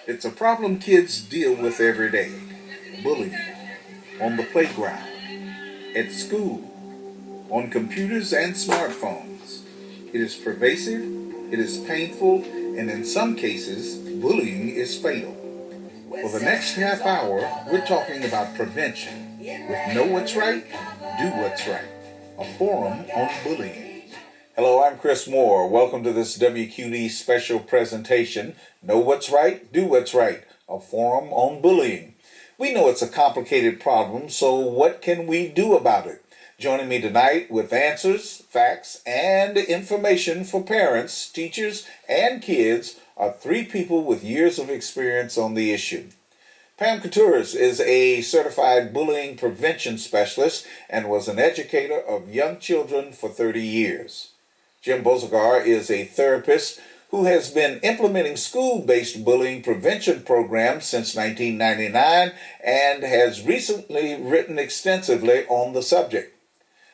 It's a problem kids deal with every day. Bullying. On the playground. At school. On computers and smartphones. It is pervasive, it is painful, and in some cases, bullying is fatal. For the next half hour, we're talking about prevention. With Know What's Right, Do What's Right. A forum on bullying. Hello, I'm Chris Moore. Welcome to this WQED special presentation, Know What's Right, Do What's Right, a forum on bullying. We know it's a complicated problem, so what can we do about it? Joining me tonight with answers, facts, and information for parents, teachers, and kids are three people with years of experience on the issue. Pam Coutures is a certified bullying prevention specialist and was an educator of young children for 30 years. Jim Bozagar is a therapist who has been implementing school-based bullying prevention programs since 1999 and has recently written extensively on the subject.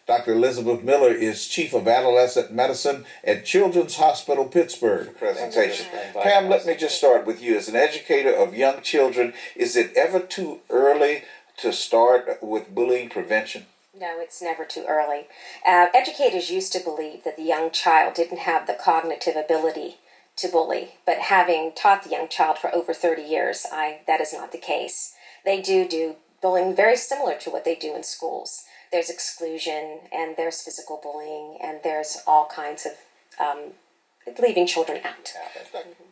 Dr. Elizabeth Miller is Chief of Adolescent Medicine at Children's Hospital Pittsburgh. Presentation. Pam, let me just start with you. As an educator of young children, is it ever too early to start with bullying prevention? No, it's never too early. Educators used to believe that the young child didn't have the cognitive ability to bully, but having taught the young child for over 30 years, that is not the case. They do bullying very similar to what they do in schools. There's exclusion, and there's physical bullying, and there's all kinds of leaving children out.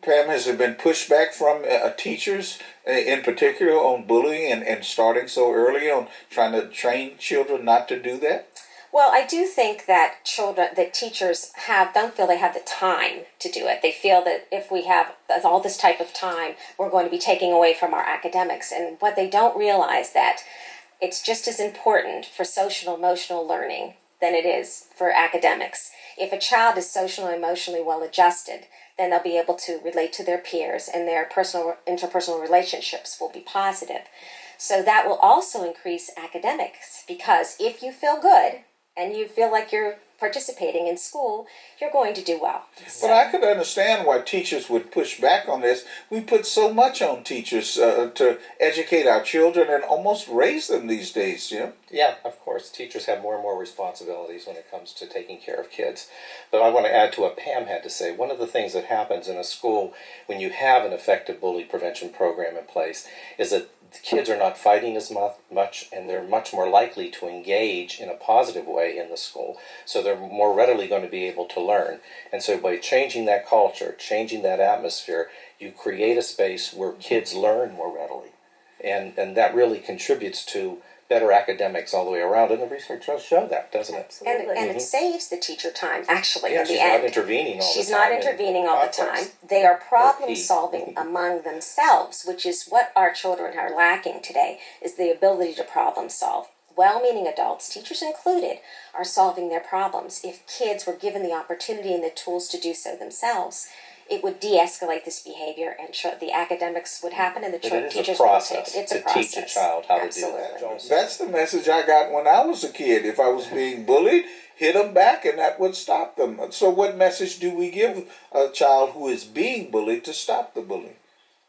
Pam, has there been pushback from teachers in particular on bullying and starting so early on trying to train children not to do that? Well, I do think that teachers don't feel they have the time to do it. They feel that if we have all this type of time, we're going to be taking away from our academics. And what they don't realize that it's just as important for social and emotional learning than it is for academics. If a child is social and emotionally well adjusted, then they'll be able to relate to their peers and their interpersonal relationships will be positive. So that will also increase academics, because if you feel good and you feel like you're participating in school, you're going to do well. But I could understand why teachers would push back on this. We put so much on teachers to educate our children and almost raise them these days, Jim. Yeah, of course. Teachers have more and more responsibilities when it comes to taking care of kids. But I want to add to what Pam had to say. One of the things that happens in a school when you have an effective bully prevention program in place is that the kids are not fighting as much, and they're much more likely to engage in a positive way in the school. So they're more readily going to be able to learn. And so by changing that culture, changing that atmosphere, you create a space where kids learn more readily. And that really contributes to better academics all the way around, and the research does show that, doesn't it? Absolutely. And it saves the teacher time, actually, yeah, in the she's end. not intervening all the time. She's not intervening all the time. They are problem solving among themselves, which is what our children are lacking today, is the ability to problem solve. Well-meaning adults, teachers included, are solving their problems. If kids were given the opportunity and the tools to do so themselves, it would de-escalate this behavior, and the academics would happen, and the teachers would take it. It's a process to teach a child how Absolutely. to do that. That's the message I got when I was a kid. If I was being bullied, hit them back, and that would stop them. So what message do we give a child who is being bullied to stop the bullying?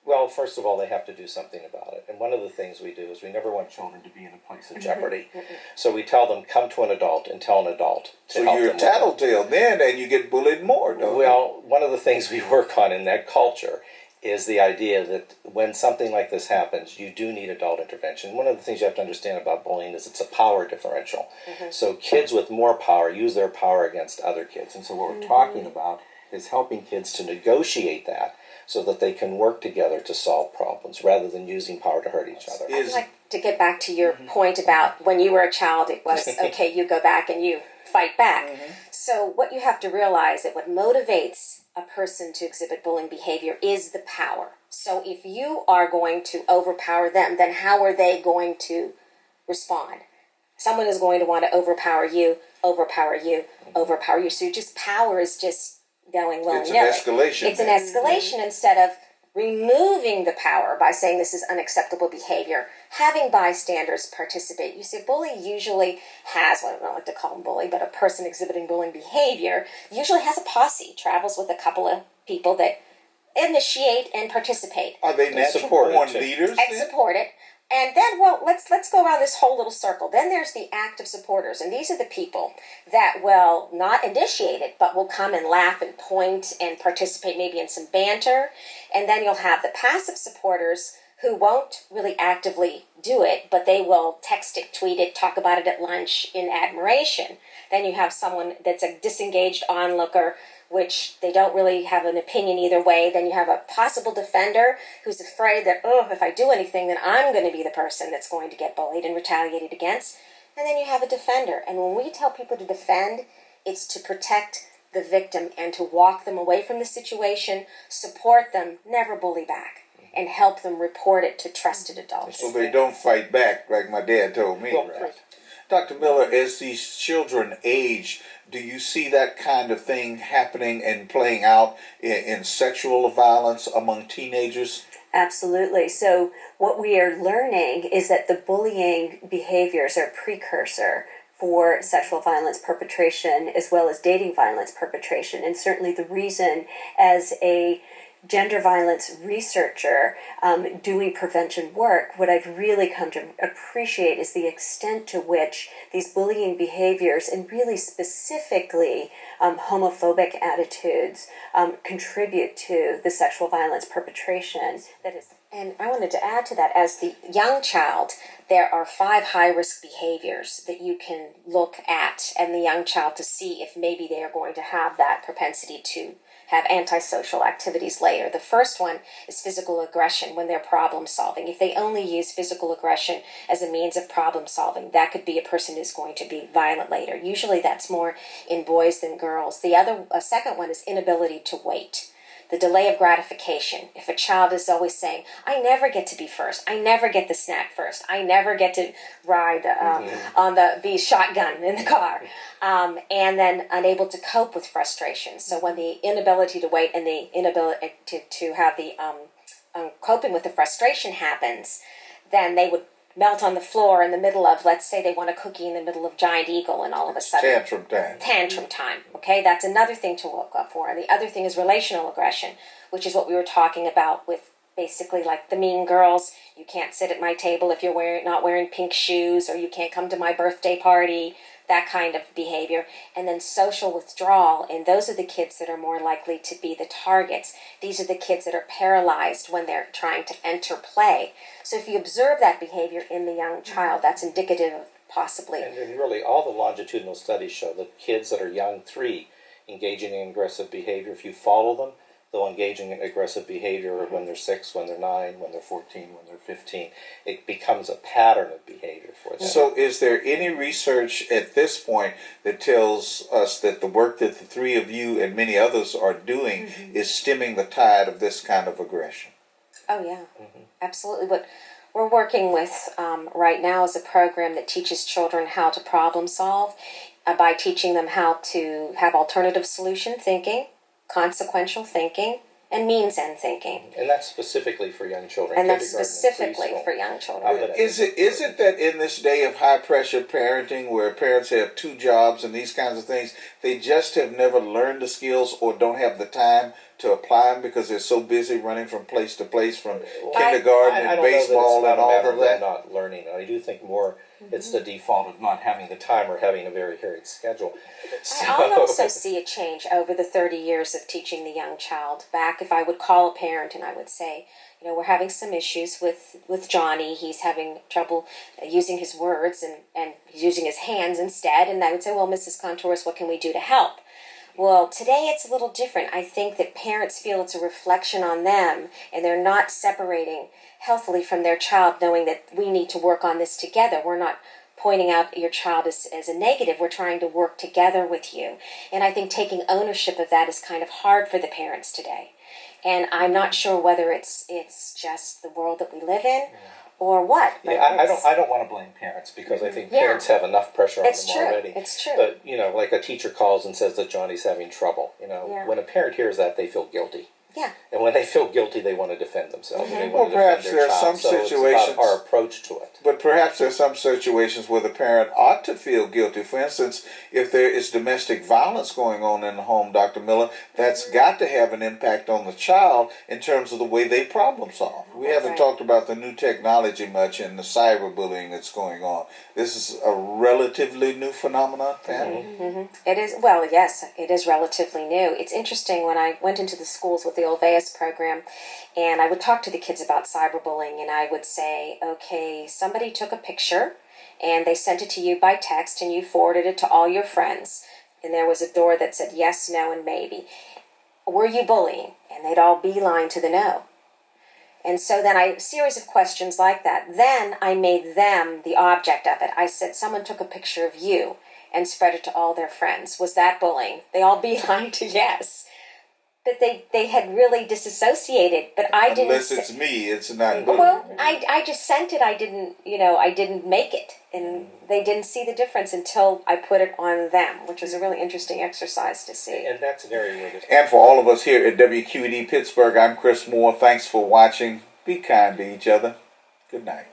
Well, first of all, they have to do something about it. And one of the things we do is we never want children to be in a place of jeopardy. So we tell them, come to an adult and tell an adult. So you're a tattletale then, and you get bullied more, don't you? Well, one of the things we work on in that culture is the idea that when something like this happens, you do need adult intervention. One of the things you have to understand about bullying is it's a power differential. So kids with more power use their power against other kids. And so what we're talking about is helping kids to negotiate that, so that they can work together to solve problems rather than using power to hurt each other. I'd like to get back to your point about when you were a child, it was, okay, you go back and you fight back. So what you have to realize that what motivates a person to exhibit bullying behavior is the power. So if you are going to overpower them, then how are they going to respond? Someone is going to want to overpower you, overpower you, overpower you. So just power is just going well. It's an escalation. It's an escalation instead of removing the power by saying this is unacceptable behavior. Having bystanders participate. You see, a bully usually has, well, I don't like to call them bully, but a person exhibiting bullying behavior usually has a posse, travels with a couple of people that initiate and participate. Are they And natural support it, born too. leaders? And then? support it. And then, well, let's go around this whole little circle. Then there's the active supporters, and these are the people that will not initiate it, but will come and laugh and point and participate maybe in some banter. And then you'll have the passive supporters who won't really actively do it, but they will text it, tweet it, talk about it at lunch in admiration. Then you have someone that's a disengaged onlooker, which they don't really have an opinion either way. Then you have a possible defender who's afraid that, oh, if I do anything, then I'm going to be the person that's going to get bullied and retaliated against. And then you have a defender. And when we tell people to defend, it's to protect the victim and to walk them away from the situation, support them, never bully back, and help them report it to trusted adults. So they don't fight back like my dad told me. Well, Right. Dr. Miller, as these children age, do you see that kind of thing happening and playing out in sexual violence among teenagers? Absolutely. So what we are learning is that the bullying behaviors are a precursor for sexual violence perpetration as well as dating violence perpetration. And certainly the reason, as a gender violence researcher doing prevention work, what I've really come to appreciate is the extent to which these bullying behaviors, and really specifically homophobic attitudes, contribute to the sexual violence perpetration that is. And I wanted to add to that, as the young child, there are 5 high-risk behaviors that you can look at and the young child to see if maybe they are going to have that propensity to have antisocial activities later. The first one is physical aggression when they're problem solving. If they only use physical aggression as a means of problem solving, that could be a person who's going to be violent later. Usually that's more in boys than girls. A second one is inability to wait. The delay of gratification. If a child is always saying, I never get to be first, I never get the snack first, I never get to ride on the shotgun in the car, and then unable to cope with frustration. So when the inability to wait and the inability to have the coping with the frustration happens, then they would melt on the floor in the middle of, let's say they want a cookie in the middle of Giant Eagle, and all of a sudden Tantrum time. Okay, that's another thing to look up for. And the other thing is relational aggression, which is what we were talking about with basically like the mean girls. You can't sit at my table if you're not wearing pink shoes, or you can't come to my birthday party, that kind of behavior. And then social withdrawal, and those are the kids that are more likely to be the targets. These are the kids that are paralyzed when they're trying to enter play. So if you observe that behavior in the young child, that's indicative of possibly. And really, all the longitudinal studies show that kids that are young, 3, engaging in aggressive behavior, if you follow them, they'll engage in aggressive behavior when they're 6, when they're 9, when they're 14, when they're 15. It becomes a pattern of behavior for them. So is there any research at this point that tells us that the work that the 3 of you and many others are doing is stemming the tide of this kind of aggression? Oh, yeah, absolutely. What we're working with right now is a program that teaches children how to problem solve by teaching them how to have alternative solution thinking, consequential thinking, and means end thinking. And that's specifically for young children. And that's kindergarten and specifically preschool. for young children. Is it that in this day of high pressure parenting, where parents have 2 jobs and these kinds of things, they just have never learned the skills or don't have the time to apply them because they're so busy running from place to place, from kindergarten I and don't baseball know that and all of them that? not learning. I do think more it's the default of not having the time or having a very hurried schedule. I also see a change over the 30 years of teaching the young child. Back, if I would call a parent and I would say, you know, we're having some issues with Johnny. He's having trouble using his words and he's using his hands instead. And I would say, well, Mrs. Contouris, what can we do to help? Well, today it's a little different. I think that parents feel it's a reflection on them, and they're not separating healthily from their child, knowing that we need to work on this together. We're not pointing out your child as a negative. We're trying to work together with you. And I think taking ownership of that is kind of hard for the parents today. And I'm not sure whether it's just the world that we live in or what. But I don't want to blame parents because I think parents have enough pressure on them already. It's true. But, you know, like a teacher calls and says that Johnny's having trouble. You know, when a parent hears that, they feel guilty. Yeah. And when they feel guilty, they want to defend themselves. And they Well, want to defend perhaps their there are child. some So situations- it's about our approach to it. But perhaps there are some situations where the parent ought to feel guilty. For instance, if there is domestic violence going on in the home, Dr. Miller, that's got to have an impact on the child in terms of the way they problem solve. We haven't Right. talked about the new technology much and the cyberbullying that's going on. This is a relatively new phenomenon, Pam? It is, well, yes, it is relatively new. It's interesting when I went into the schools with the Olveus program and I would talk to the kids about cyberbullying and I would say, okay, somebody took a picture and they sent it to you by text and you forwarded it to all your friends. And there was a door that said yes, no, and maybe. Were you bullying? And they'd all beeline to the no. And so then a series of questions like that. Then I made them the object of it. I said, someone took a picture of you and spread it to all their friends. Was that bullying? They all beeline to yes. But they had really disassociated. But I didn't. Unless it's me, it's not bullying. Well, I just sent it. I didn't make it. And they didn't see the difference until I put it on them, which was a really interesting exercise to see. And that's an area where And for all of us here at WQED Pittsburgh, I'm Chris Moore. Thanks for watching. Be kind to each other. Good night.